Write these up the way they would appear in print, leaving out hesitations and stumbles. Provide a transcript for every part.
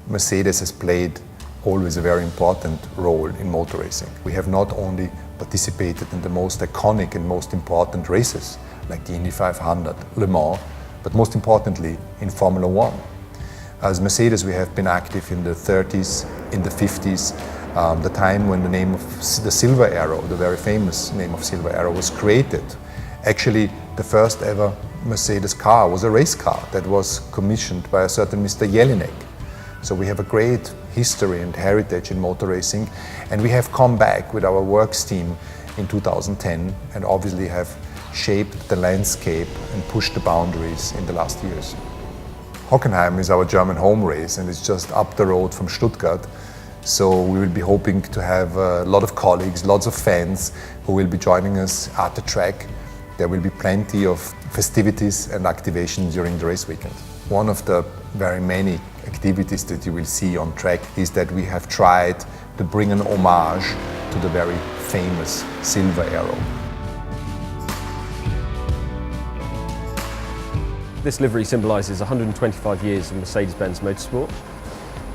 Mercedes has played always a very important role in motor racing. We have not only participated in the most iconic and most important races, like the Indy 500, Le Mans, but most importantly in Formula One. As Mercedes, we have been active in the 30s, in the 50s, the time when the name of the Silver Arrow, the very famous name of Silver Arrow, was created. Actually, the first ever Mercedes car was a race car that was commissioned by a certain Mr. Jelinek. So we have a great history and heritage in motor racing, and we have come back with our works team in 2010 and obviously have shaped the landscape and pushed the boundaries in the last years. Hockenheim is our German home race and it's just up the road from Stuttgart. So we will be hoping to have a lot of colleagues, lots of fans who will be joining us at the track. There will be plenty of festivities and activations during the race weekend. One of the very many activities that you will see on track is that we have tried to bring an homage to the very famous Silver Arrow. This livery symbolises 125 years of Mercedes-Benz motorsport.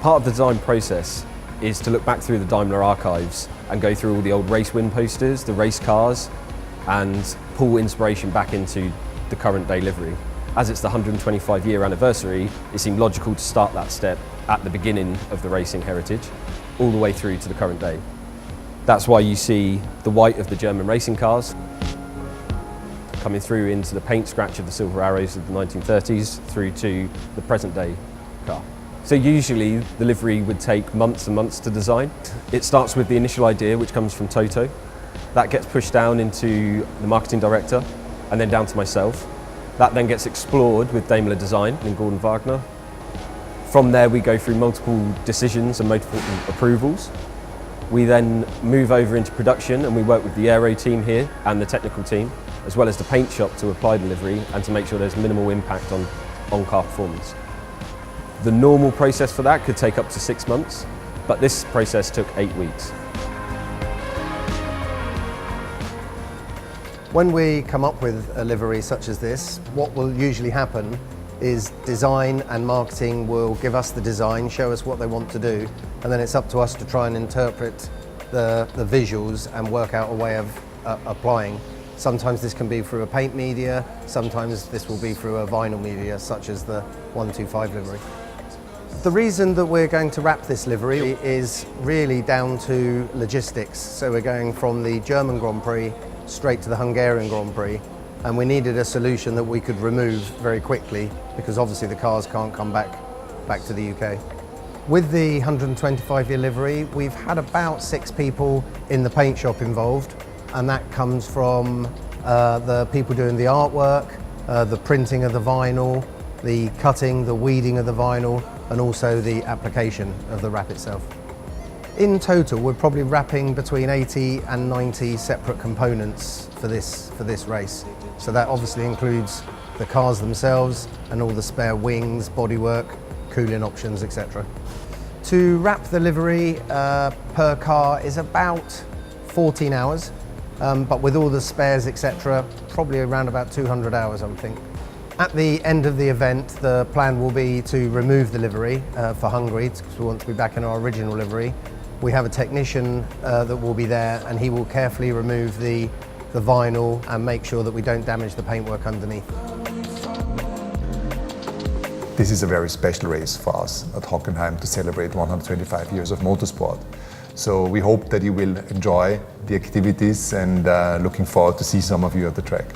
Part of the design process is to look back through the Daimler archives and go through all the old race win posters, the race cars, and pull inspiration back into the current day livery. As it's the 125-year anniversary, it seemed logical to start that step at the beginning of the racing heritage, all the way through to the current day. That's why you see the white of the German racing cars coming through into the paint scratch of the Silver Arrows of the 1930s through to the present day car. So usually the livery would take months and months to design. It starts with the initial idea, which comes from Toto. That gets pushed down into the marketing director and then down to myself. That then gets explored with Daimler Design and Gordon Wagner. From there we go through multiple decisions and multiple approvals. We then move over into production and we work with the aero team here and the technical team, as well as the paint shop to apply the livery and to make sure there's minimal impact on car performance. The normal process for that could take up to 6 months, but this process took 8 weeks. When we come up with a livery such as this, what will usually happen is design and marketing will give us the design, show us what they want to do, and then it's up to us to try and interpret the visuals and work out a way of applying. Sometimes this can be through a paint media, sometimes this will be through a vinyl media, such as the 125 livery. The reason that we're going to wrap this livery is really down to logistics. So we're going from the German Grand Prix straight to the Hungarian Grand Prix, and we needed a solution that we could remove very quickly because obviously the cars can't come back to the UK. With the 125-year livery, we've had about 6 people in the paint shop involved, and that comes from the people doing the artwork, the printing of the vinyl, the cutting, the weeding of the vinyl, and also the application of the wrap itself. In total, we're probably wrapping between 80 and 90 separate components for this race. So that obviously includes the cars themselves and all the spare wings, bodywork, cooling options, etc. To wrap the livery per car is about 14 hours, but with all the spares, etc., probably around about 200 hours, I would think. At the end of the event, the plan will be to remove the livery for Hungary, because we want to be back in our original livery. We have a technician that will be there, and he will carefully remove the vinyl and make sure that we don't damage the paintwork underneath. This is a very special race for us at Hockenheim to celebrate 125 years of motorsport. So we hope that you will enjoy the activities and looking forward to see some of you at the track.